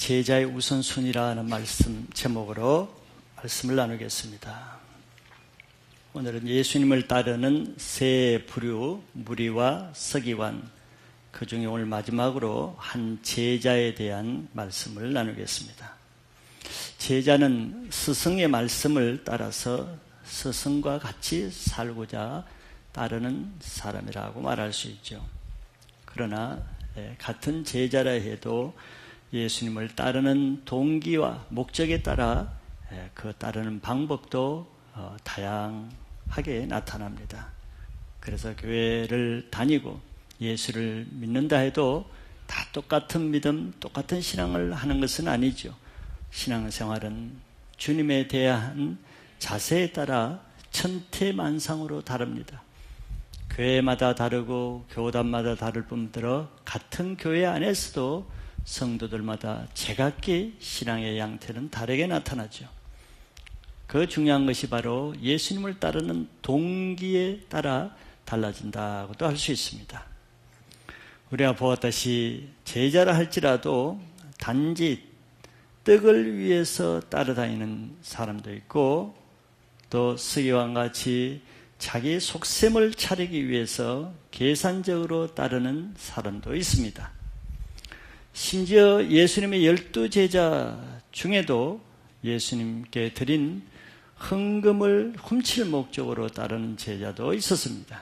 제자의 우선순위라는 말씀 제목으로 말씀을 나누겠습니다. 오늘은 예수님을 따르는 세 부류, 무리와 서기관, 그 중에 오늘 마지막으로 한 제자에 대한 말씀을 나누겠습니다. 제자는 스승의 말씀을 따라서 스승과 같이 살고자 따르는 사람이라고 말할 수 있죠. 그러나 같은 제자라 해도 예수님을 따르는 동기와 목적에 따라 그 따르는 방법도 다양하게 나타납니다. 그래서 교회를 다니고 예수를 믿는다 해도 다 똑같은 믿음, 똑같은 신앙을 하는 것은 아니죠. 신앙생활은 주님에 대한 자세에 따라 천태만상으로 다릅니다. 교회마다 다르고 교단마다 다를 뿐더러 같은 교회 안에서도 성도들마다 제각기 신앙의 양태는 다르게 나타나죠. 그 중요한 것이 바로 예수님을 따르는 동기에 따라 달라진다고도 할 수 있습니다. 우리가 보았다시 제자라 할지라도 단지 떡을 위해서 따라다니는 사람도 있고 또 서기관과 같이 자기 속셈을 차리기 위해서 계산적으로 따르는 사람도 있습니다. 심지어 예수님의 12제자 중에도 예수님께 드린 헌금을 훔칠 목적으로 따르는 제자도 있었습니다.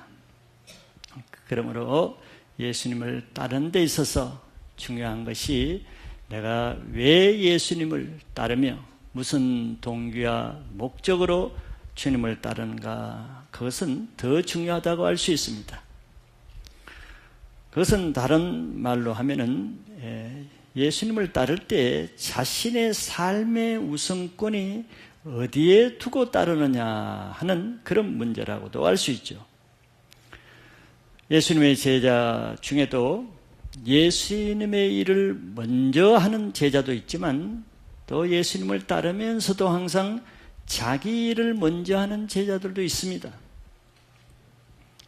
그러므로 예수님을 따르는 데 있어서 중요한 것이 내가 왜 예수님을 따르며 무슨 동기와 목적으로 주님을 따르는가, 그것은 더 중요하다고 할 수 있습니다. 그것은 다른 말로 하면은 예수님을 따를 때 자신의 삶의 우선권이 어디에 두고 따르느냐 하는 그런 문제라고도 알 수 있죠. 예수님의 제자 중에도 예수님의 일을 먼저 하는 제자도 있지만 또 예수님을 따르면서도 항상 자기 일을 먼저 하는 제자들도 있습니다.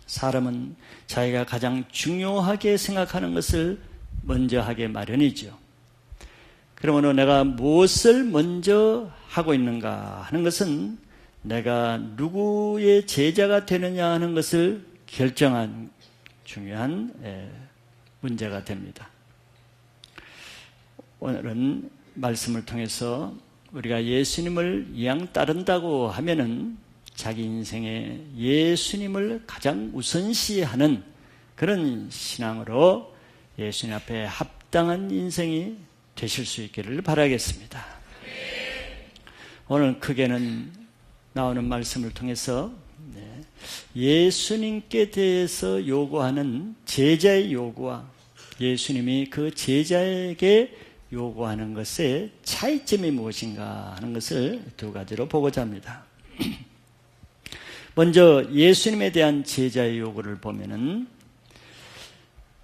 사람은 자기가 가장 중요하게 생각하는 것을 먼저 하게 마련이죠. 그러므로 내가 무엇을 먼저 하고 있는가 하는 것은 내가 누구의 제자가 되느냐 하는 것을 결정한 중요한 문제가 됩니다. 오늘은 말씀을 통해서 우리가 예수님을 이왕 따른다고 하면은 자기 인생에 예수님을 가장 우선시하는 그런 신앙으로 예수님 앞에 합당한 인생이 되실 수 있기를 바라겠습니다. 오늘 크게는 나오는 말씀을 통해서 예수님께 대해서 요구하는 제자의 요구와 예수님이 그 제자에게 요구하는 것의 차이점이 무엇인가 하는 것을 두 가지로 보고자 합니다. 먼저 예수님에 대한 제자의 요구를 보면은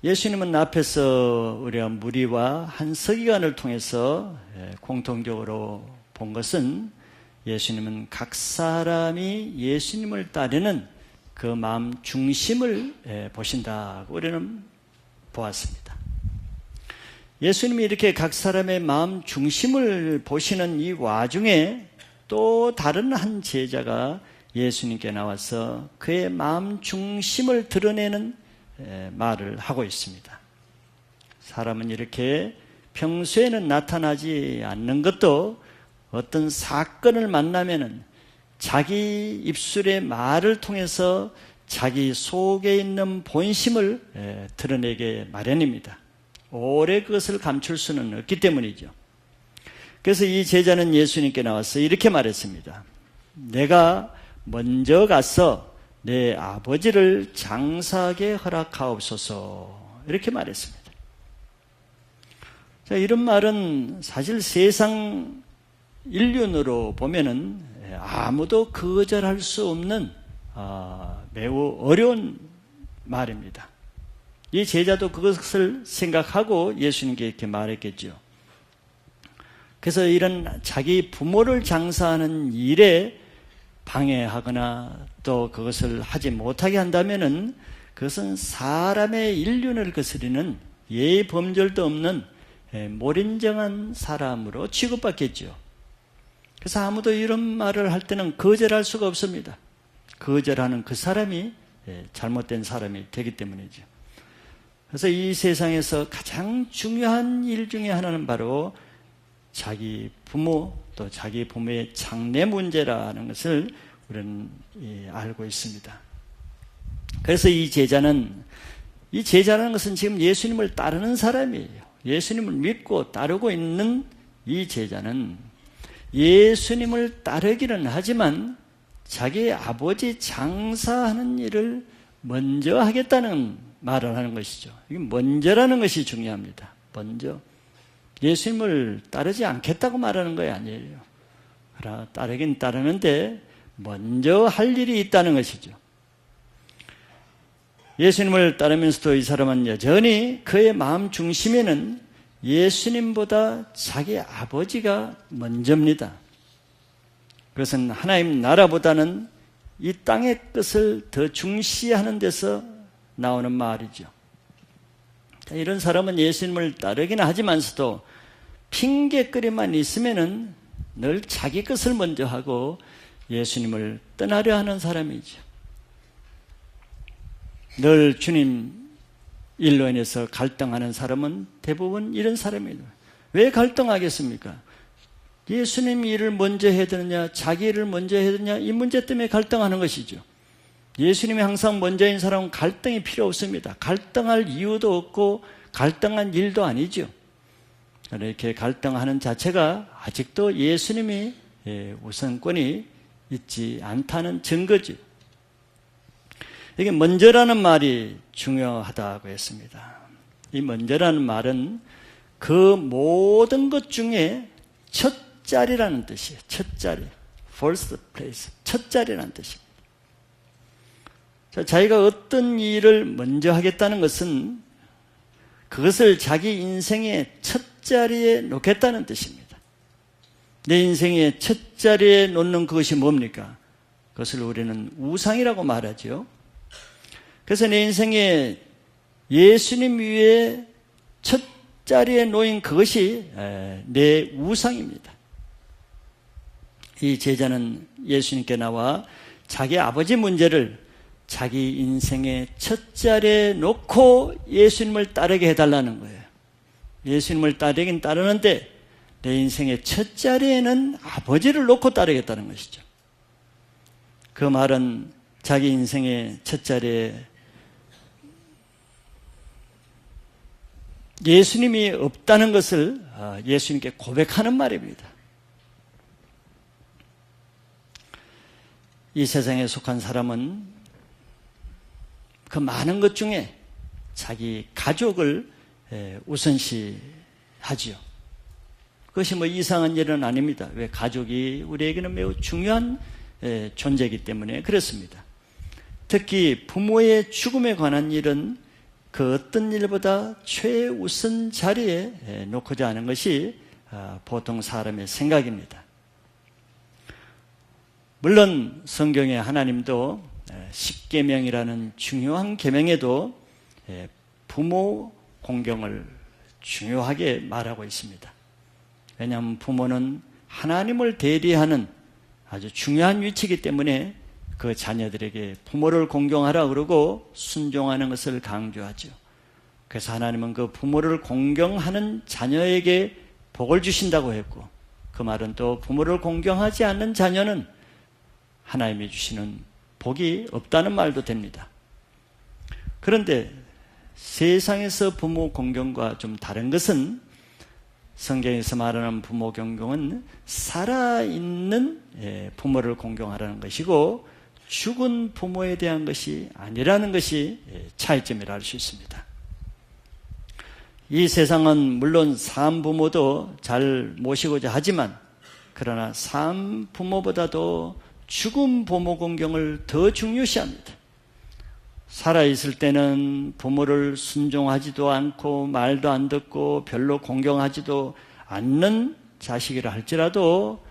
예수님은 앞에서 우리가 무리와 한 서기관을 통해서 공통적으로 본 것은 예수님은 각 사람이 예수님을 따르는 그 마음 중심을 보신다고 우리는 보았습니다. 예수님이 이렇게 각 사람의 마음 중심을 보시는 이 와중에 또 다른 한 제자가 예수님께 나와서 그의 마음 중심을 드러내는 말을 하고 있습니다. 사람은 이렇게 평소에는 나타나지 않는 것도 어떤 사건을 만나면은 자기 입술의 말을 통해서 자기 속에 있는 본심을 드러내게 마련입니다. 오래 그것을 감출 수는 없기 때문이죠. 그래서 이 제자는 예수님께 나와서 이렇게 말했습니다. 내가 먼저 가서 내 아버지를 장사하게 허락하옵소서, 이렇게 말했습니다. 자, 이런 말은 사실 세상 인륜으로 보면은 아무도 거절할 수 없는 매우 어려운 말입니다. 이 제자도 그것을 생각하고 예수님께 이렇게 말했겠죠. 그래서 이런 자기 부모를 장사하는 일에 방해하거나 또 그것을 하지 못하게 한다면은 그것은 사람의 인륜을 거스리는 예의 범절도 없는 몰인정한 사람으로 취급받겠죠. 그래서 아무도 이런 말을 할 때는 거절할 수가 없습니다. 거절하는 그 사람이 잘못된 사람이 되기 때문이죠. 그래서 이 세상에서 가장 중요한 일 중에 하나는 바로 자기 부모 또 자기 부모의 장래 문제라는 것을 우리는 알고 있습니다. 그래서 이 제자라는 것은 지금 예수님을 따르는 사람이에요. 예수님을 믿고 따르고 있는 이 제자는 예수님을 따르기는 하지만 자기 아버지 장사하는 일을 먼저 하겠다는 말을 하는 것이죠. 이게 먼저라는 것이 중요합니다. 먼저. 예수님을 따르지 않겠다고 말하는 거 아니에요. 그러나 따르긴 따르는데 먼저 할 일이 있다는 것이죠. 예수님을 따르면서도 이 사람은 여전히 그의 마음 중심에는 예수님보다 자기 아버지가 먼저입니다. 그것은 하나님 나라보다는 이 땅의 것을 더 중시하는 데서 나오는 말이죠. 이런 사람은 예수님을 따르기는 하지만서도 핑계거리만 있으면은 늘 자기 것을 먼저 하고 예수님을 떠나려 하는 사람이죠. 늘 주님 일로 인해서 갈등하는 사람은 대부분 이런 사람입니다. 왜 갈등하겠습니까? 예수님 일을 먼저 해야 되느냐, 자기 일을 먼저 해야 되느냐, 이 문제 때문에 갈등하는 것이죠. 예수님이 항상 먼저인 사람은 갈등이 필요 없습니다. 갈등할 이유도 없고 갈등한 일도 아니죠. 이렇게 갈등하는 자체가 아직도 예수님이 우선권이 있지 않다는 증거죠. 이게 먼저라는 말이 중요하다고 했습니다. 이 먼저라는 말은 그 모든 것 중에 첫 자리라는 뜻이에요. 첫 자리. first place. 첫 자리라는 뜻입니다. 자기가 어떤 일을 먼저 하겠다는 것은 그것을 자기 인생의 첫 자리에 놓겠다는 뜻입니다. 내 인생의 첫 자리에 놓는 그것이 뭡니까? 그것을 우리는 우상이라고 말하죠. 그래서 내 인생에 예수님 위에 첫 자리에 놓인 그것이 내 우상입니다. 이 제자는 예수님께 나와 자기 아버지 문제를 자기 인생의 첫 자리에 놓고 예수님을 따르게 해달라는 거예요. 예수님을 따르긴 따르는데 내 인생의 첫 자리에는 아버지를 놓고 따르겠다는 것이죠. 그 말은 자기 인생의 첫 자리에 예수님이 없다는 것을 예수님께 고백하는 말입니다. 이 세상에 속한 사람은 그 많은 것 중에 자기 가족을 우선시하지요. 그것이 뭐 이상한 일은 아닙니다. 왜? 가족이 우리에게는 매우 중요한 존재이기 때문에 그렇습니다. 특히 부모의 죽음에 관한 일은 그 어떤 일보다 최우선 자리에 놓고자 하는 것이 보통 사람의 생각입니다. 물론 성경에 하나님도 십계명이라는 중요한 계명에도 부모 공경을 중요하게 말하고 있습니다. 왜냐하면 부모는 하나님을 대리하는 아주 중요한 위치이기 때문에 그 자녀들에게 부모를 공경하라 그러고 순종하는 것을 강조하죠. 그래서 하나님은 그 부모를 공경하는 자녀에게 복을 주신다고 했고, 그 말은 또 부모를 공경하지 않는 자녀는 하나님이 주시는 복이 없다는 말도 됩니다. 그런데 세상에서 부모 공경과 좀 다른 것은 성경에서 말하는 부모 공경은 살아있는 부모를 공경하라는 것이고 죽은 부모에 대한 것이 아니라는 것이 차이점이라 할 수 있습니다. 이 세상은 물론 산부모도 잘 모시고자 하지만 그러나 산부모보다도 죽은 부모 공경을 더 중요시합니다. 살아있을 때는 부모를 순종하지도 않고 말도 안 듣고 별로 공경하지도 않는 자식이라 할지라도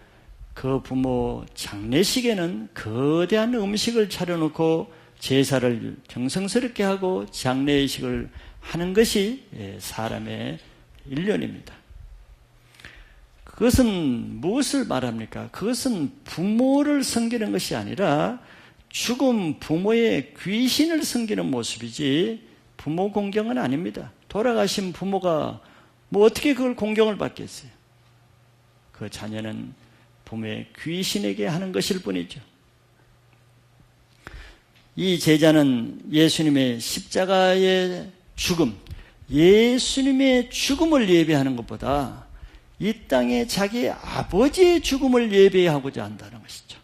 그 부모 장례식에는 거대한 음식을 차려놓고 제사를 정성스럽게 하고 장례식을 하는 것이 사람의 1년입니다. 그것은 무엇을 말합니까? 그것은 부모를 섬기는 것이 아니라 죽은 부모의 귀신을 섬기는 모습이지 부모 공경은 아닙니다. 돌아가신 부모가 뭐 어떻게 그걸 공경을 받겠어요? 그 자녀는 부모의 귀신에게 하는 것일 뿐이죠. 이 제자는 예수님의 십자가의 죽음, 예수님의 죽음을 예배하는 것보다 이 땅에 자기 아버지의 죽음을 예배하고자 한다는 것이죠.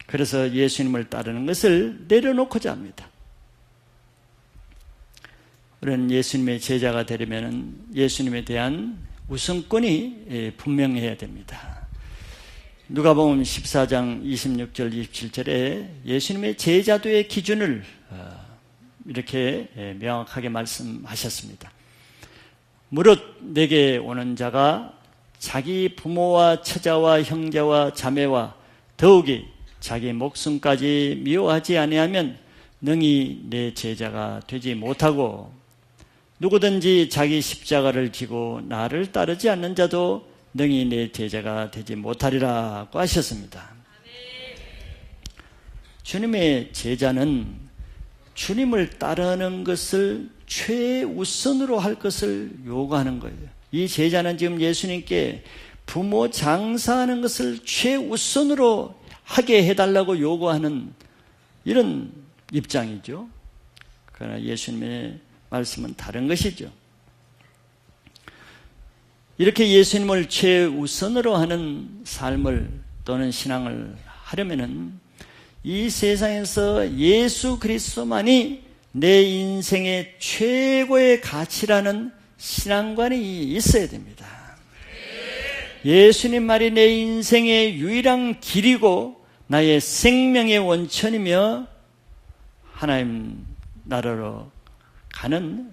그래서 예수님을 따르는 것을 내려놓고자 합니다. 우리는 예수님의 제자가 되려면 예수님에 대한 우선권이 분명해야 됩니다. 누가복음 14장 26절 27절에 예수님의 제자도의 기준을 이렇게 명확하게 말씀하셨습니다. 무릇 내게 오는 자가 자기 부모와 처자와 형제와 자매와 더욱이 자기 목숨까지 미워하지 아니하면 능히 내 제자가 되지 못하고 누구든지 자기 십자가를 지고 나를 따르지 않는 자도 능히 내 제자가 되지 못하리라고 하셨습니다. 주님의 제자는 주님을 따르는 것을 최우선으로 할 것을 요구하는 거예요. 이 제자는 지금 예수님께 부모 장사하는 것을 최우선으로 하게 해달라고 요구하는 이런 입장이죠. 그러나 예수님의 말씀은 다른 것이죠. 이렇게 예수님을 최우선으로 하는 삶을 또는 신앙을 하려면은 이 세상에서 예수 그리스도만이 내 인생의 최고의 가치라는 신앙관이 있어야 됩니다. 예수님 말이 내 인생의 유일한 길이고 나의 생명의 원천이며 하나님 나라로 가는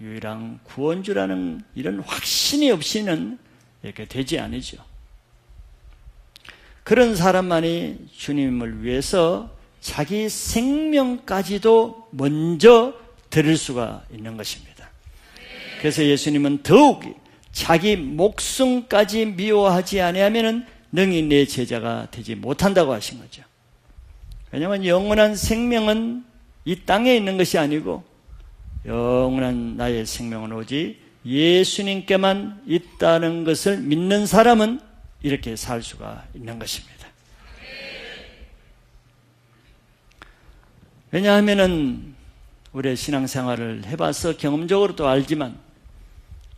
유일한 구원주라는 이런 확신이 없이는 이렇게 되지 않으죠. 그런 사람만이 주님을 위해서 자기 생명까지도 먼저 드릴 수가 있는 것입니다. 그래서 예수님은 더욱 자기 목숨까지 미워하지 아니하면 능히 내 제자가 되지 못한다고 하신 거죠. 왜냐하면 영원한 생명은 이 땅에 있는 것이 아니고 영원한 나의 생명은 오직 예수님께만 있다는 것을 믿는 사람은 이렇게 살 수가 있는 것입니다. 왜냐하면 우리의 신앙생활을 해봐서 경험적으로도 알지만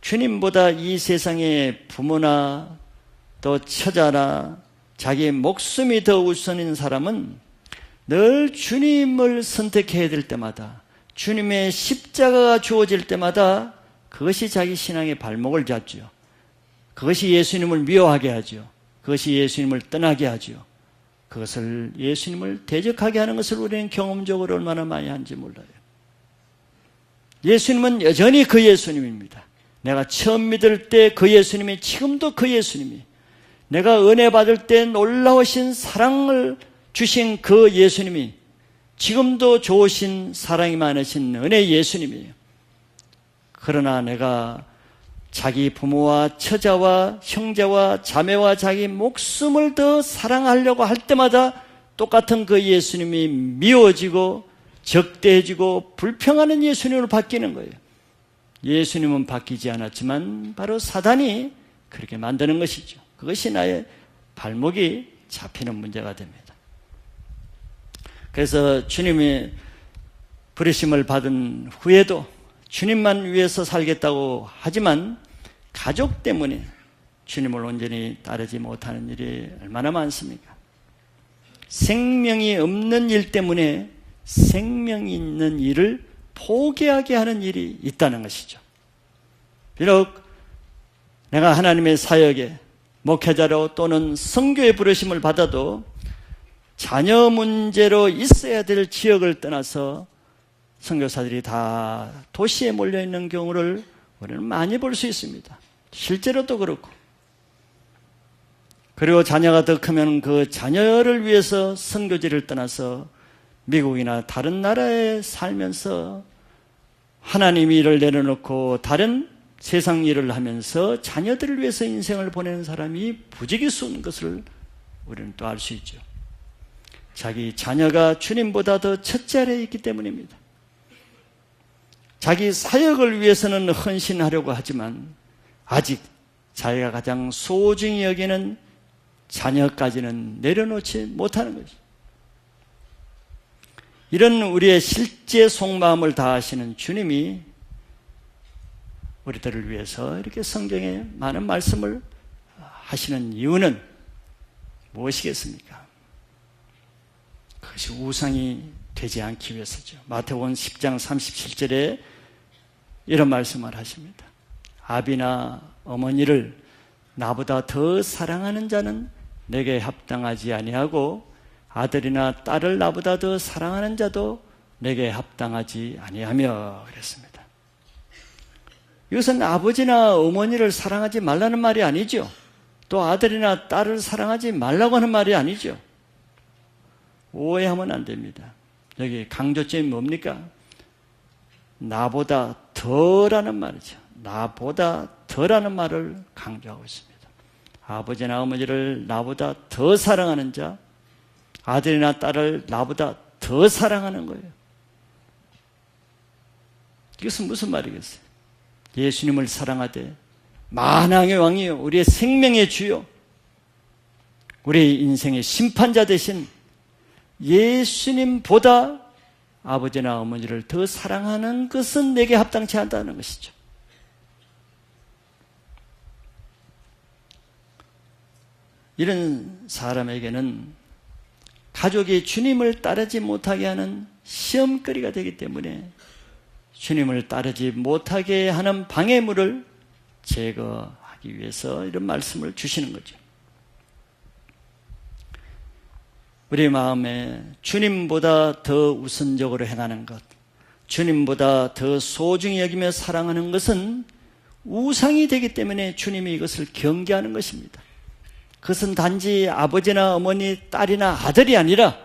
주님보다 이 세상의 부모나 또 처자나 자기의 목숨이 더 우선인 사람은 늘 주님을 선택해야 될 때마다 주님의 십자가가 주어질 때마다 그것이 자기 신앙의 발목을 잡죠. 그것이 예수님을 미워하게 하죠. 그것이 예수님을 떠나게 하죠. 그것을 예수님을 대적하게 하는 것을 우리는 경험적으로 얼마나 많이 하는지 몰라요. 예수님은 여전히 그 예수님입니다. 내가 처음 믿을 때 그 예수님이 지금도 그 예수님이, 내가 은혜 받을 때 놀라우신 사랑을 주신 그 예수님이 지금도 좋으신 사랑이 많으신 은혜 예수님이에요. 그러나 내가 자기 부모와 처자와 형제와 자매와 자기 목숨을 더 사랑하려고 할 때마다 똑같은 그 예수님이 미워지고 적대해지고 불평하는 예수님으로 바뀌는 거예요. 예수님은 바뀌지 않았지만 바로 사단이 그렇게 만드는 것이죠. 그것이 나의 발목이 잡히는 문제가 됩니다. 그래서 주님이 부르심을 받은 후에도 주님만 위해서 살겠다고 하지만 가족 때문에 주님을 온전히 따르지 못하는 일이 얼마나 많습니까? 생명이 없는 일 때문에 생명이 있는 일을 포기하게 하는 일이 있다는 것이죠. 비록 내가 하나님의 사역에 목회자로 또는 선교의 부르심을 받아도 자녀 문제로 있어야 될 지역을 떠나서 선교사들이 다 도시에 몰려있는 경우를 우리는 많이 볼 수 있습니다. 실제로도 그렇고. 그리고 자녀가 더 크면 그 자녀를 위해서 선교지를 떠나서 미국이나 다른 나라에 살면서 하나님의 일을 내려놓고 다른 세상 일을 하면서 자녀들을 위해서 인생을 보내는 사람이 부지기수인 것을 우리는 또 알 수 있죠. 자기 자녀가 주님보다 더 첫째 아래에 있기 때문입니다. 자기 사역을 위해서는 헌신하려고 하지만 아직 자기가 가장 소중히 여기는 자녀까지는 내려놓지 못하는 것이죠. 이런 우리의 실제 속마음을 다하시는 주님이 우리들을 위해서 이렇게 성경에 많은 말씀을 하시는 이유는 무엇이겠습니까? 그것이 우상이 되지 않기 위해서죠. 마태복음 10장 37절에 이런 말씀을 하십니다. 아비나 어머니를 나보다 더 사랑하는 자는 내게 합당하지 아니하고 아들이나 딸을 나보다 더 사랑하는 자도 내게 합당하지 아니하며 그랬습니다. 이것은 아버지나 어머니를 사랑하지 말라는 말이 아니죠. 또 아들이나 딸을 사랑하지 말라고 하는 말이 아니죠. 오해하면 안 됩니다. 여기 강조점이 뭡니까? 나보다 더라는 말이죠. 나보다 더라는 말을 강조하고 있습니다. 아버지나 어머니를 나보다 더 사랑하는 자, 아들이나 딸을 나보다 더 사랑하는 거예요. 이것은 무슨 말이겠어요? 예수님을 사랑하되 만왕의 왕이요 우리의 생명의 주요 우리 인생의 심판자 되신 예수님보다 아버지나 어머니를 더 사랑하는 것은 내게 합당치 않다는 것이죠. 이런 사람에게는 가족이 주님을 따르지 못하게 하는 시험거리가 되기 때문에 주님을 따르지 못하게 하는 방해물을 제거하기 위해서 이런 말씀을 주시는 거죠. 우리 마음에 주님보다 더 우선적으로 행하는 것, 주님보다 더 소중히 여기며 사랑하는 것은 우상이 되기 때문에 주님이 이것을 경계하는 것입니다. 그것은 단지 아버지나 어머니, 딸이나 아들이 아니라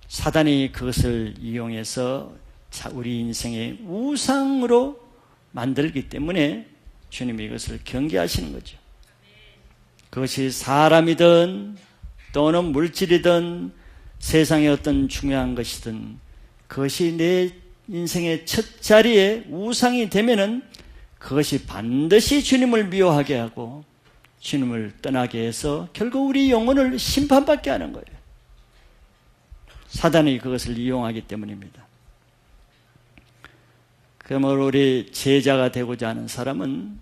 사단이 그것을 이용해서 우리 인생의 우상으로 만들기 때문에 주님이 이것을 경계하시는 거죠. 그것이 사람이든 또는 물질이든 세상의 어떤 중요한 것이든 그것이 내 인생의 첫 자리에 우상이 되면은 그것이 반드시 주님을 미워하게 하고 주님을 떠나게 해서 결국 우리 영혼을 심판받게 하는 거예요. 사단이 그것을 이용하기 때문입니다. 그러므로 우리 제자가 되고자 하는 사람은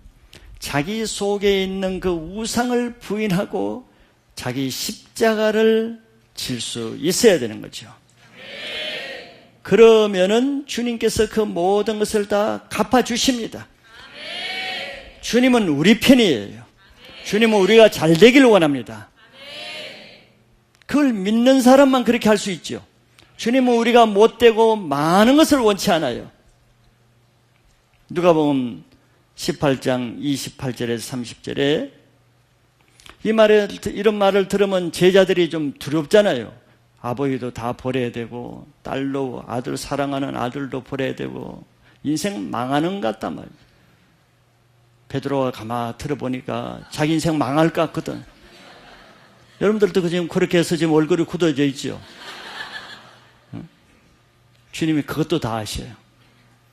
자기 속에 있는 그 우상을 부인하고 자기 십자가를 질 수 있어야 되는 거죠. 그러면은 주님께서 그 모든 것을 다 갚아주십니다. 주님은 우리 편이에요. 주님은 우리가 잘 되기를 원합니다. 그걸 믿는 사람만 그렇게 할 수 있죠. 주님은 우리가 못되고 많은 것을 원치 않아요. 누가복음 18장 28절에서 30절에 이런 말을 들으면 제자들이 좀 두렵잖아요. 아버지도 다 버려야 되고 딸로 아들 사랑하는 아들도 버려야 되고 인생 망하는 것 같단 말이에요. 베드로가 가만 들어보니까 자기 인생 망할 것 같거든. 여러분들도 지금 그렇게 해서 지금 얼굴이 굳어져 있죠. 주님이 그것도 다 아셔요.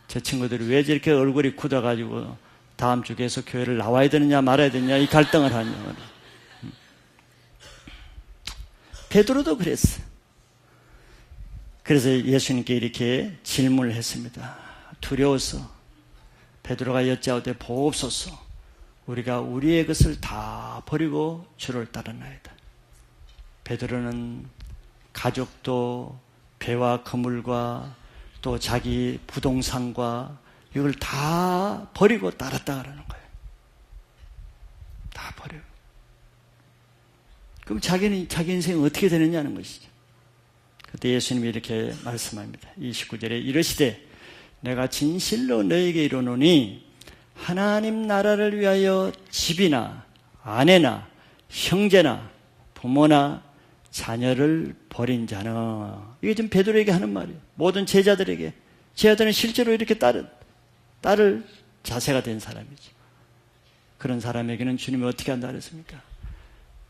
제 친구들이 왜 저렇게 얼굴이 굳어가지고 다음 주 계속 교회를 나와야 되느냐 말아야 되느냐 이 갈등을 하냐. 베드로도 그랬어요. 그래서 예수님께 이렇게 질문을 했습니다. 두려워서 베드로가 여짜오되 보옵소서 우리가 우리의 것을 다 버리고 주를 따르나이다. 베드로는 가족도 배와 그물과 또 자기 부동산과 이걸 다 버리고 따랐다 그러는 거예요. 다 버리고. 그럼 자기는 자기 인생이 어떻게 되느냐는 것이죠. 그때 예수님이 이렇게 말씀합니다. 29절에 이르시되 내가 진실로 너에게 이르노니 하나님 나라를 위하여 집이나 아내나 형제나 부모나 자녀를 버린 자는, 이게 지금 베드로에게 하는 말이에요. 모든 제자들에게. 제자들은 실제로 이렇게 딸을 자세가 된 사람이죠. 그런 사람에게는 주님이 어떻게 한다 그랬습니까?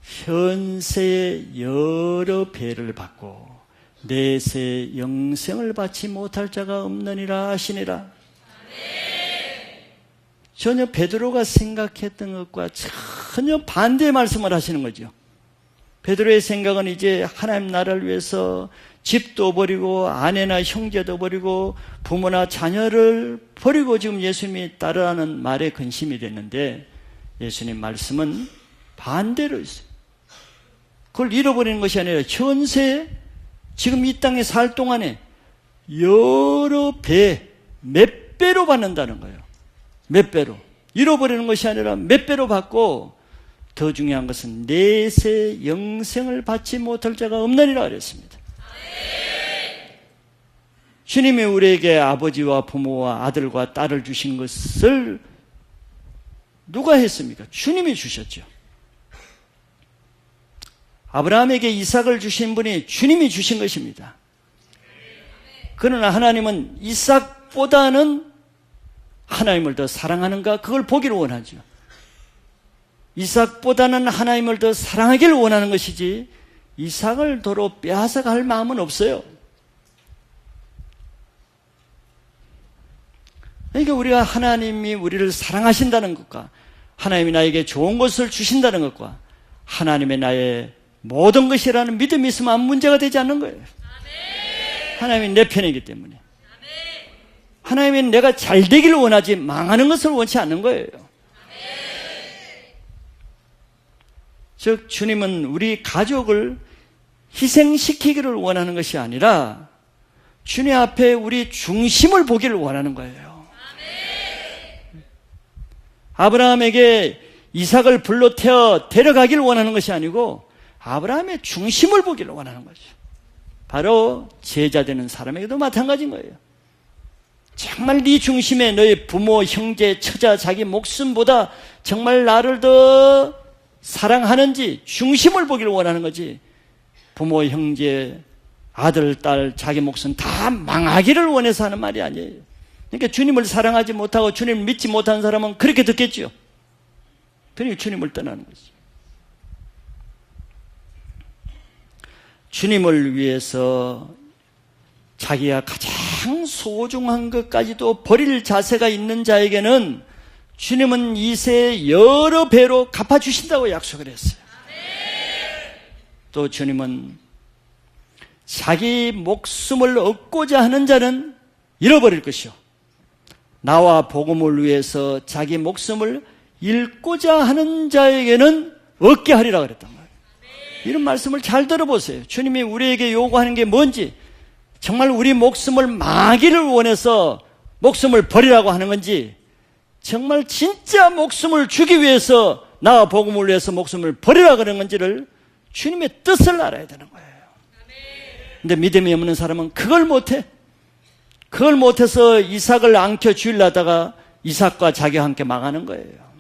현세의 여러 배를 받고 내세 영생을 받지 못할 자가 없느니라 하시니라. 전혀 베드로가 생각했던 것과 전혀 반대의 말씀을 하시는 거죠. 베드로의 생각은 이제 하나님 나라를 위해서 집도 버리고 아내나 형제도 버리고 부모나 자녀를 버리고 지금 예수님이 따르라는 말에 근심이 됐는데 예수님 말씀은 반대로 있어요. 그걸 잃어버리는 것이 아니라 현세 지금 이 땅에 살 동안에 여러 배, 몇 배로 받는다는 거예요. 몇 배로. 잃어버리는 것이 아니라 몇 배로 받고 더 중요한 것은 내세 영생을 받지 못할 자가 없느니라 그랬습니다. 주님이 우리에게 아버지와 부모와 아들과 딸을 주신 것을 누가 했습니까? 주님이 주셨죠. 아브라함에게 이삭을 주신 분이 주님이 주신 것입니다. 그러나 하나님은 이삭보다는 하나님을 더 사랑하는가? 그걸 보기를 원하죠. 이삭보다는 하나님을 더 사랑하기를 원하는 것이지 이삭을 도로 빼앗아갈 마음은 없어요. 그러니까 우리가 하나님이 우리를 사랑하신다는 것과 하나님이 나에게 좋은 것을 주신다는 것과 하나님의 나의 모든 것이라는 믿음이 있으면 아무 문제가 되지 않는 거예요. 하나님이 내 편이기 때문에. 하나님이 내가 잘 되기를 원하지 망하는 것을 원치 않는 거예요. 즉 주님은 우리 가족을 희생시키기를 원하는 것이 아니라 주님 앞에 우리 중심을 보기를 원하는 거예요. 아브라함에게 이삭을 불러 태워 데려가기를 원하는 것이 아니고 아브라함의 중심을 보기를 원하는 거죠. 바로 제자 되는 사람에게도 마찬가지인 거예요. 정말 네 중심에 너의 부모, 형제, 처자, 자기 목숨보다 정말 나를 더 사랑하는지 중심을 보기를 원하는 거지 부모, 형제, 아들, 딸, 자기 목숨 다 망하기를 원해서 하는 말이 아니에요. 그러니까 주님을 사랑하지 못하고 주님을 믿지 못하는 사람은 그렇게 듣겠죠. 그러니까 주님을 떠나는 거죠. 주님을 위해서 자기가 가장 소중한 것까지도 버릴 자세가 있는 자에게는 주님은 이세 여러 배로 갚아주신다고 약속을 했어요. 또 주님은 자기 목숨을 얻고자 하는 자는 잃어버릴 것이요 나와 복음을 위해서 자기 목숨을 잃고자 하는 자에게는 얻게 하리라 그랬단 말이에요. 이런 말씀을 잘 들어보세요. 주님이 우리에게 요구하는 게 뭔지 정말 우리 목숨을 망하기를 원해서 목숨을 버리라고 하는 건지 정말 진짜 목숨을 주기 위해서 나와 복음을 위해서 목숨을 버리라 그런 건지를 주님의 뜻을 알아야 되는 거예요. 근데 믿음이 없는 사람은 그걸 못해. 그걸 못해서 이삭을 안겨 주려다가 이삭과 자기와 함께 망하는 거예요.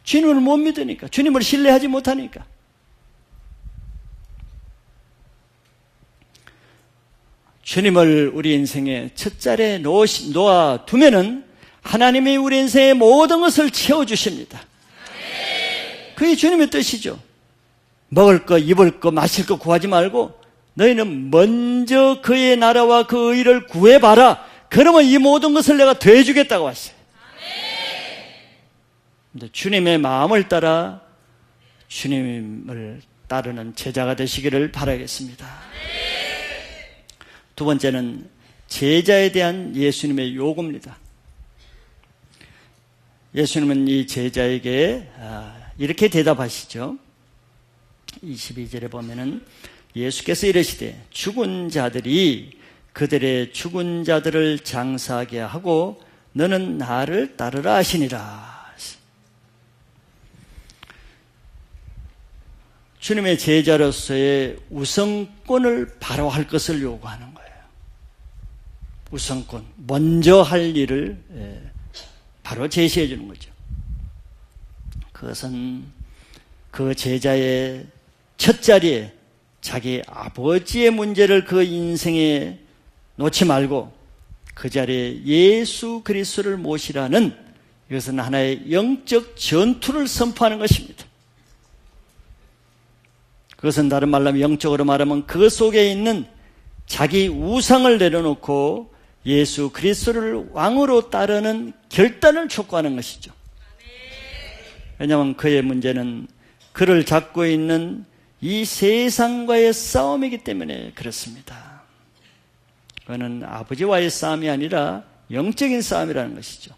주님을 못 믿으니까, 주님을 신뢰하지 못하니까. 주님을 우리 인생의 첫 자리에 놓아두면은 하나님이 우리 인생의 모든 것을 채워주십니다. 그게 주님의 뜻이죠. 먹을 거, 입을 거, 마실 거 구하지 말고 너희는 먼저 그의 나라와 그 의를 구해봐라. 그러면 이 모든 것을 내가 더해주겠다고 하셨어요. 근데 주님의 마음을 따라 주님을 따르는 제자가 되시기를 바라겠습니다. 두 번째는 제자에 대한 예수님의 요구입니다. 예수님은 이 제자에게 이렇게 대답하시죠. 22절에 보면은 예수께서 이르시되 죽은 자들이 그들의 죽은 자들을 장사하게 하고 너는 나를 따르라 하시니라. 주님의 제자로서의 우선권을 바로 할 것을 요구하는 거예요. 우선권, 먼저 할 일을 바로 제시해 주는 거죠. 그것은 그 제자의 첫 자리에 자기 아버지의 문제를 그 인생에 놓지 말고 그 자리에 예수 그리스도를 모시라는, 이것은 하나의 영적 전투를 선포하는 것입니다. 그것은 다른 말로 하면, 영적으로 말하면 그 속에 있는 자기 우상을 내려놓고 예수 그리스도를 왕으로 따르는 결단을 촉구하는 것이죠. 왜냐하면 그의 문제는 그를 잡고 있는 이 세상과의 싸움이기 때문에 그렇습니다. 그는 아버지와의 싸움이 아니라 영적인 싸움이라는 것이죠.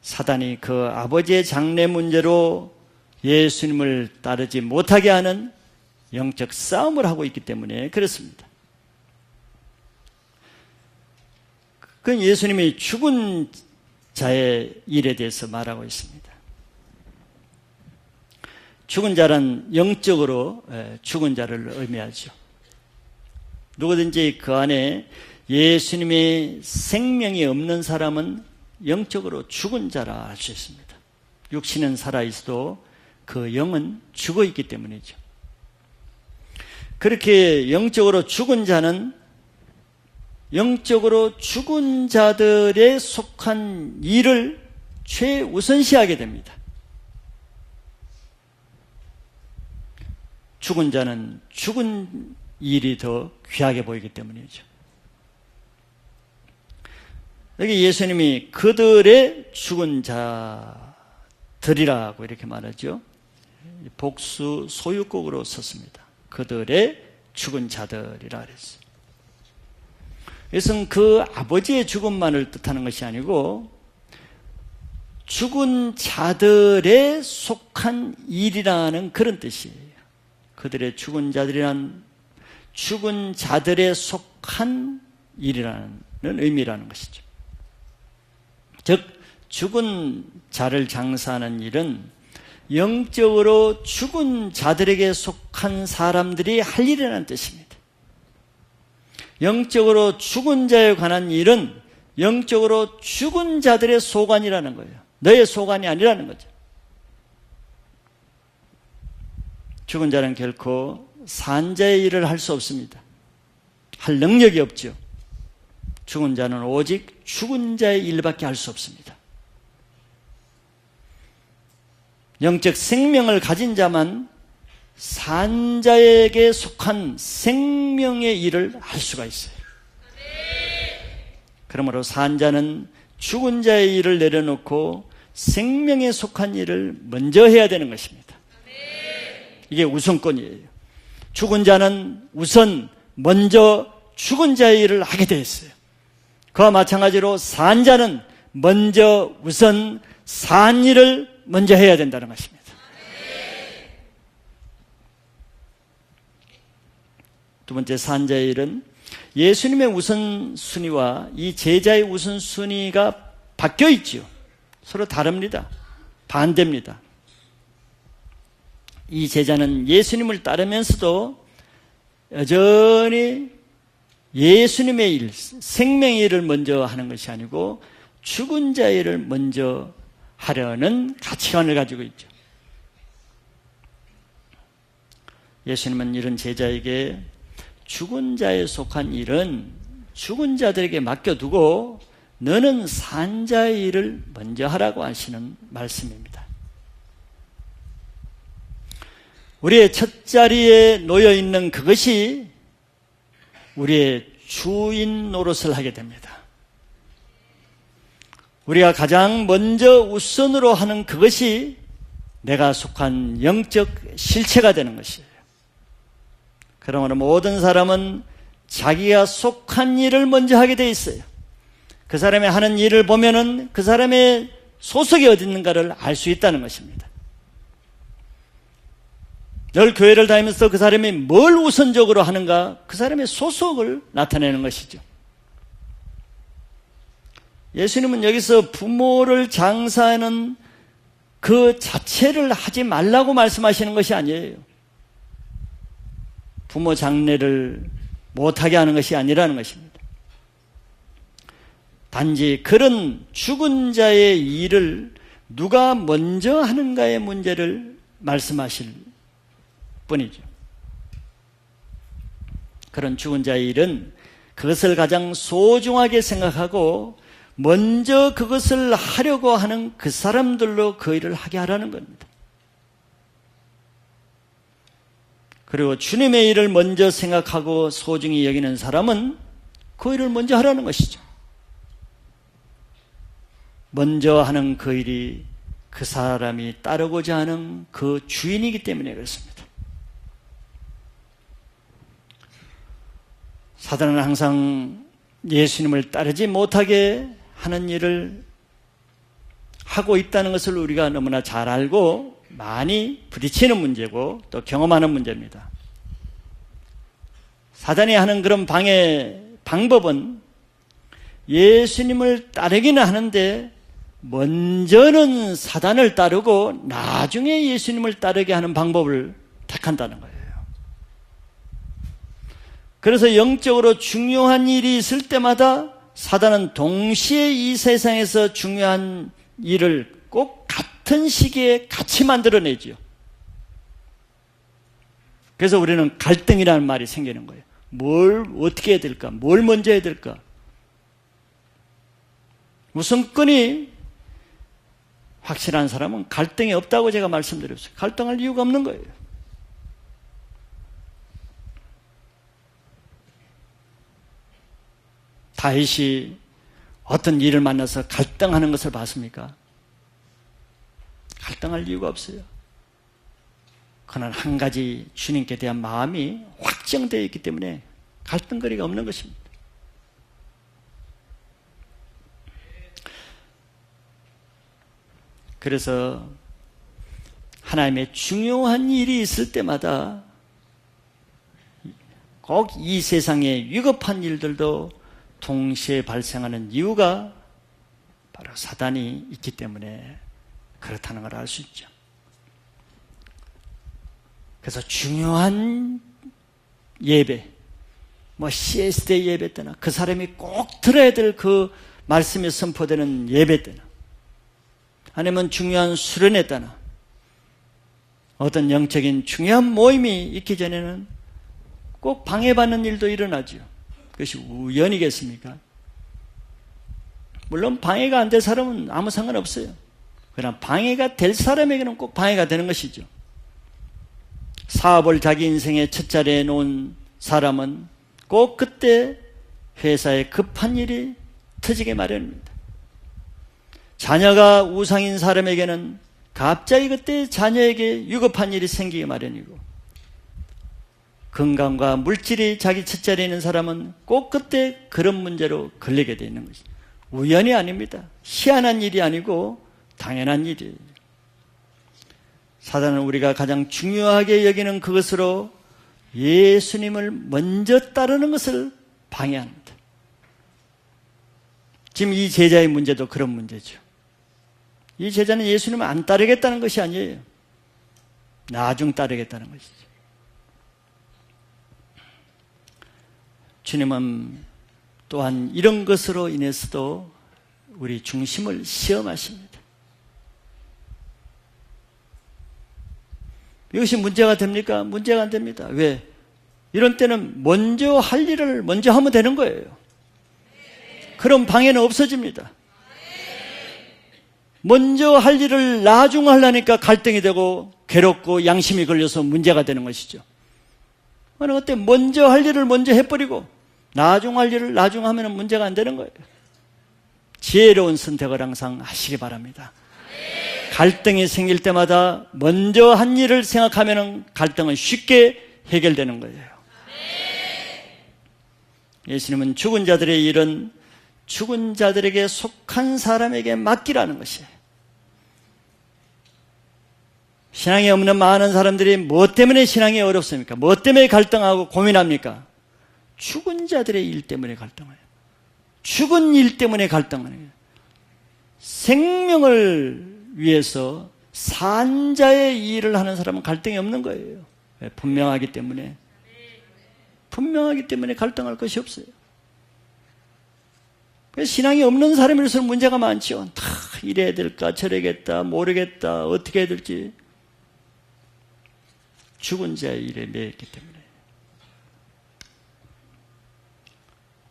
사단이 그 아버지의 장래 문제로 예수님을 따르지 못하게 하는 영적 싸움을 하고 있기 때문에 그렇습니다. 그건 예수님이 죽은 자의 일에 대해서 말하고 있습니다. 죽은 자는 영적으로 죽은 자를 의미하죠. 누구든지 그 안에 예수님의 생명이 없는 사람은 영적으로 죽은 자라 할 수 있습니다. 육신은 살아있어도 그 영은 죽어있기 때문이죠. 그렇게 영적으로 죽은 자는 영적으로 죽은 자들에 속한 일을 최우선시하게 됩니다. 죽은 자는 죽은 일이 더 귀하게 보이기 때문이죠. 여기 예수님이 그들의 죽은 자들이라고 이렇게 말하죠. 복수 소유국으로 썼습니다. 그들의 죽은 자들이라 그랬어요. 이것은 그 아버지의 죽음만을 뜻하는 것이 아니고 죽은 자들에 속한 일이라는 그런 뜻이에요. 그들의 죽은 자들이란 죽은 자들에 속한 일이라는 의미라는 것이죠. 즉 죽은 자를 장사하는 일은 영적으로 죽은 자들에게 속한 사람들이 할 일이라는 뜻입니다. 영적으로 죽은 자에 관한 일은 영적으로 죽은 자들의 소관이라는 거예요. 너의 소관이 아니라는 거죠. 죽은 자는 결코 산 자의 일을 할 수 없습니다. 할 능력이 없죠. 죽은 자는 오직 죽은 자의 일밖에 할 수 없습니다. 영적 생명을 가진 자만 산 자에게 속한 생명의 일을 할 수가 있어요. 그러므로 산 자는 죽은 자의 일을 내려놓고 생명에 속한 일을 먼저 해야 되는 것입니다. 이게 우선권이에요. 죽은 자는 우선 먼저 죽은 자의 일을 하게 되어 있어요. 그와 마찬가지로 산 자는 먼저 우선 산 일을 먼저 해야 된다는 것입니다. 두 번째, 산 자의 일은 예수님의 우선순위와 이 제자의 우선순위가 바뀌어 있지요. 서로 다릅니다. 반대입니다. 이 제자는 예수님을 따르면서도 여전히 예수님의 일, 생명의 일을 먼저 하는 것이 아니고 죽은 자의 일을 먼저 하려는 가치관을 가지고 있죠. 예수님은 이런 제자에게 죽은 자에 속한 일은 죽은 자들에게 맡겨두고 너는 산 자의 일을 먼저 하라고 하시는 말씀입니다. 우리의 첫 자리에 놓여 있는 그것이 우리의 주인 노릇을 하게 됩니다. 우리가 가장 먼저 우선으로 하는 그것이 내가 속한 영적 실체가 되는 것이에요. 그러므로 모든 사람은 자기가 속한 일을 먼저 하게 돼 있어요. 그 사람이 하는 일을 보면은 그 사람의 소속이 어디 있는가를 알 수 있다는 것입니다. 늘 교회를 다니면서 그 사람이 뭘 우선적으로 하는가, 그 사람의 소속을 나타내는 것이죠. 예수님은 여기서 부모를 장사하는 그 자체를 하지 말라고 말씀하시는 것이 아니에요. 부모 장례를 못하게 하는 것이 아니라는 것입니다. 단지 그런 죽은 자의 일을 누가 먼저 하는가의 문제를 말씀하실 뿐이죠. 그런 죽은 자의 일은 그것을 가장 소중하게 생각하고 먼저 그것을 하려고 하는 그 사람들로 그 일을 하게 하라는 겁니다. 그리고 주님의 일을 먼저 생각하고 소중히 여기는 사람은 그 일을 먼저 하라는 것이죠. 먼저 하는 그 일이 그 사람이 따르고자 하는 그 주인이기 때문에 그렇습니다. 사단은 항상 예수님을 따르지 못하게 하는 일을 하고 있다는 것을 우리가 너무나 잘 알고 많이 부딪히는 문제고 또 경험하는 문제입니다. 사단이 하는 그런 방법은 예수님을 따르기는 하는데 먼저는 사단을 따르고 나중에 예수님을 따르게 하는 방법을 택한다는 거예요. 그래서 영적으로 중요한 일이 있을 때마다 사단은 동시에 이 세상에서 중요한 일을 꼭 같은 시기에 같이 만들어내지요. 그래서 우리는 갈등이라는 말이 생기는 거예요. 뭘 어떻게 해야 될까? 뭘 먼저 해야 될까? 우선권이 확실한 사람은 갈등이 없다고 제가 말씀드렸어요. 갈등할 이유가 없는 거예요. 다윗이 어떤 일을 만나서 갈등하는 것을 봤습니까? 갈등할 이유가 없어요. 그는 한 가지 주님께 대한 마음이 확정되어 있기 때문에 갈등거리가 없는 것입니다. 그래서 하나님의 중요한 일이 있을 때마다 꼭 이 세상의 위급한 일들도 동시에 발생하는 이유가 바로 사단이 있기 때문에 그렇다는 걸 알 수 있죠. 그래서 중요한 예배, CSD 예배 때나 그 사람이 꼭 들어야 될 그 말씀이 선포되는 예배 때나 아니면 중요한 수련회 때나 어떤 영적인 중요한 모임이 있기 전에는 꼭 방해받는 일도 일어나죠. 그것이 우연이겠습니까? 물론 방해가 안 될 사람은 아무 상관없어요. 그러나 방해가 될 사람에게는 꼭 방해가 되는 것이죠. 사업을 자기 인생의 첫 자리에 놓은 사람은 꼭 그때 회사에 급한 일이 터지게 마련입니다. 자녀가 우상인 사람에게는 갑자기 그때 자녀에게 위급한 일이 생기게 마련이고, 건강과 물질이 자기 첫 자리에 있는 사람은 꼭 그때 그런 문제로 걸리게 되어 있는 것입니다. 우연이 아닙니다. 희한한 일이 아니고 당연한 일이에요. 사단은 우리가 가장 중요하게 여기는 그것으로 예수님을 먼저 따르는 것을 방해합니다. 지금 이 제자의 문제도 그런 문제죠. 이 제자는 예수님을 안 따르겠다는 것이 아니에요. 나중 따르겠다는 것이죠. 주님은 또한 이런 것으로 인해서도 우리 중심을 시험하십니다. 이것이 문제가 됩니까? 문제가 안 됩니다. 왜? 이런 때는 먼저 할 일을 먼저 하면 되는 거예요. 그럼 방해는 없어집니다. 먼저 할 일을 나중 하려니까 갈등이 되고 괴롭고 양심이 걸려서 문제가 되는 것이죠. 그때 먼저 할 일을 먼저 해버리고 나중 할 일을 나중 하면 문제가 안 되는 거예요. 지혜로운 선택을 항상 하시기 바랍니다. 갈등이 생길 때마다 먼저 한 일을 생각하면 갈등은 쉽게 해결되는 거예요. 예수님은 죽은 자들의 일은 죽은 자들에게 속한 사람에게 맡기라는 것이에요. 신앙이 없는 많은 사람들이 무엇 때문에 신앙이 어렵습니까? 무엇 때문에 갈등하고 고민합니까? 죽은 자들의 일 때문에 갈등해요. 죽은 일 때문에 갈등해요. 생명을 위해서 산자의 일을 하는 사람은 갈등이 없는 거예요. 분명하기 때문에. 분명하기 때문에 갈등할 것이 없어요. 신앙이 없는 사람일수록 문제가 많죠. 다 이래야 될까 저래야겠다 모르겠다 어떻게 해야 될지. 죽은 자의 일에 매였기 때문에.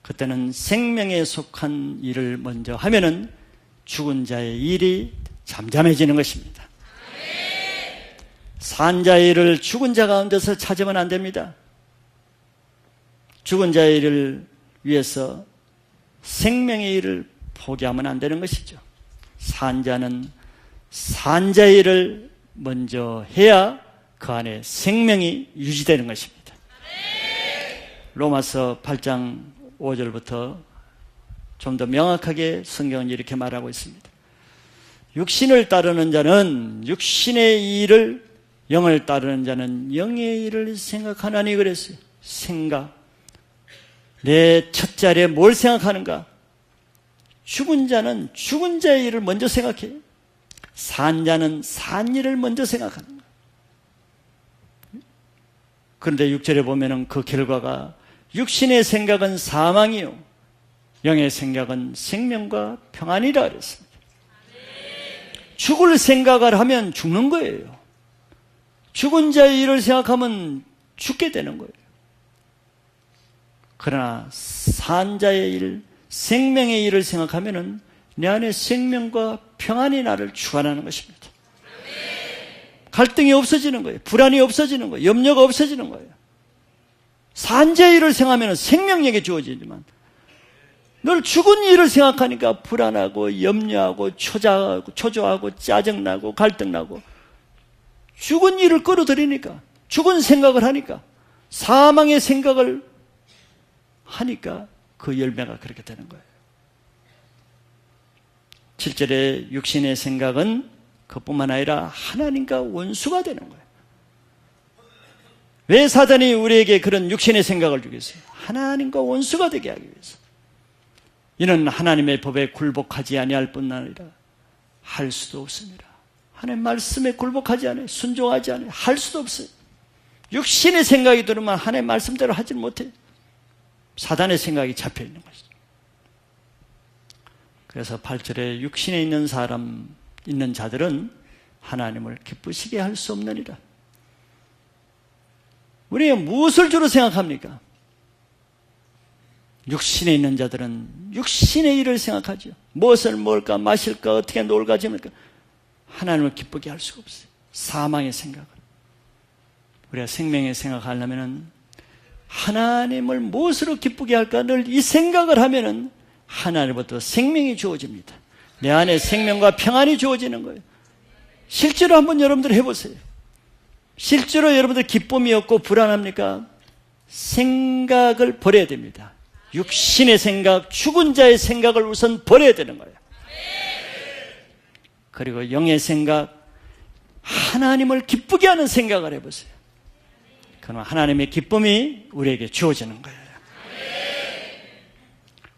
그때는 생명에 속한 일을 먼저 하면은 죽은 자의 일이 잠잠해지는 것입니다. 산 자의 일을 죽은 자 가운데서 찾으면 안 됩니다. 죽은 자의 일을 위해서 생명의 일을 포기하면 안 되는 것이죠. 산 자는 산 자의 일을 먼저 해야 그 안에 생명이 유지되는 것입니다. 로마서 8장 5절부터 좀 더 명확하게 성경은 이렇게 말하고 있습니다. 육신을 따르는 자는 육신의 일을, 영을 따르는 자는 영의 일을 생각하나니 그랬어요. 생각. 내 첫 자리에 뭘 생각하는가? 죽은 자는 죽은 자의 일을 먼저 생각해요. 산 자는 산 일을 먼저 생각하는 거예요. 그런데 6절에 보면은 그 결과가 육신의 생각은 사망이요 영의 생각은 생명과 평안이라 그랬습니다. 죽을 생각을 하면 죽는 거예요. 죽은 자의 일을 생각하면 죽게 되는 거예요. 그러나 산 자의 일, 생명의 일을 생각하면은 내 안에 생명과 평안이 나를 주관하는 것입니다. 갈등이 없어지는 거예요. 불안이 없어지는 거예요. 염려가 없어지는 거예요. 산 자의 일을 생각하면 생명력이 주어지지만 늘 죽은 일을 생각하니까 불안하고 염려하고 초조하고 짜증나고 갈등나고 죽은 일을 끌어들이니까 죽은 생각을 하니까 사망의 생각을 하니까 그 열매가 그렇게 되는 거예요. 7절에 육신의 생각은 그뿐만 아니라 하나님과 원수가 되는 거예요. 왜 사단이 우리에게 그런 육신의 생각을 주겠어요? 하나님과 원수가 되게 하기 위해서. 이는 하나님의 법에 굴복하지 아니할 뿐 아니라 할 수도 없습니다. 하나님 말씀에 굴복하지 않아요. 순종하지 않아요. 할 수도 없어요. 육신의 생각이 들으면 하나님 말씀대로 하지 못해요. 사단의 생각이 잡혀 있는 것이죠. 그래서 8절에 육신에 있는 자들은 하나님을 기쁘시게 할 수 없느니라. 우리가 무엇을 주로 생각합니까? 육신에 있는 자들은 육신의 일을 생각하죠. 무엇을 먹을까, 마실까, 어떻게 놀까, 지낼까. 하나님을 기쁘게 할 수가 없어요. 사망의 생각을. 우리가 생명의 생각하려면 하나님을 무엇으로 기쁘게 할까 늘 이 생각을 하면은 하나님부터 생명이 주어집니다. 내 안에 생명과 평안이 주어지는 거예요. 실제로 한번 여러분들 해보세요. 실제로 여러분들 기쁨이 없고 불안합니까? 생각을 버려야 됩니다. 육신의 생각, 죽은 자의 생각을 우선 버려야 되는 거예요. 그리고 영의 생각, 하나님을 기쁘게 하는 생각을 해보세요. 그러면 하나님의 기쁨이 우리에게 주어지는 거예요.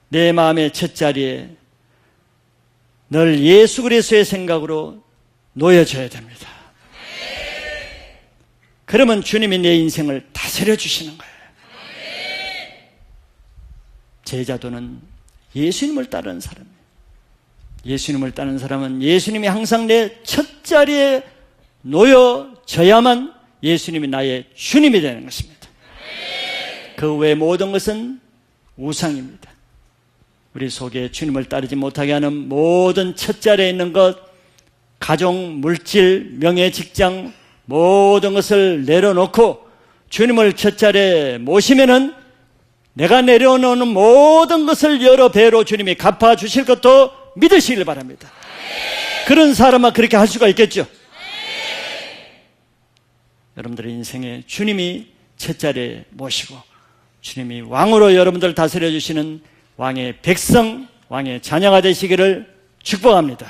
내 마음의 첫자리에 늘 예수 그리스도의 생각으로 놓여져야 됩니다. 그러면 주님이 내 인생을 다스려 주시는 거예요. 제자도는 예수님을 따르는 사람이에요. 예수님을 따르는 사람은 예수님이 항상 내 첫자리에 놓여져야만 예수님이 나의 주님이 되는 것입니다. 그 외 모든 것은 우상입니다. 우리 속에 주님을 따르지 못하게 하는 모든 첫자리에 있는 것, 가족, 물질, 명예, 직장 모든 것을 내려놓고 주님을 첫자리에 모시면은 내가 내려놓는 모든 것을 여러 배로 주님이 갚아주실 것도 믿으시길 바랍니다. 그런 사람은 그렇게 할 수가 있겠죠. 여러분들의 인생에 주님이 첫자리에 모시고 주님이 왕으로 여러분들 다스려 주시는 왕의 백성, 왕의 자녀가 되시기를 축복합니다.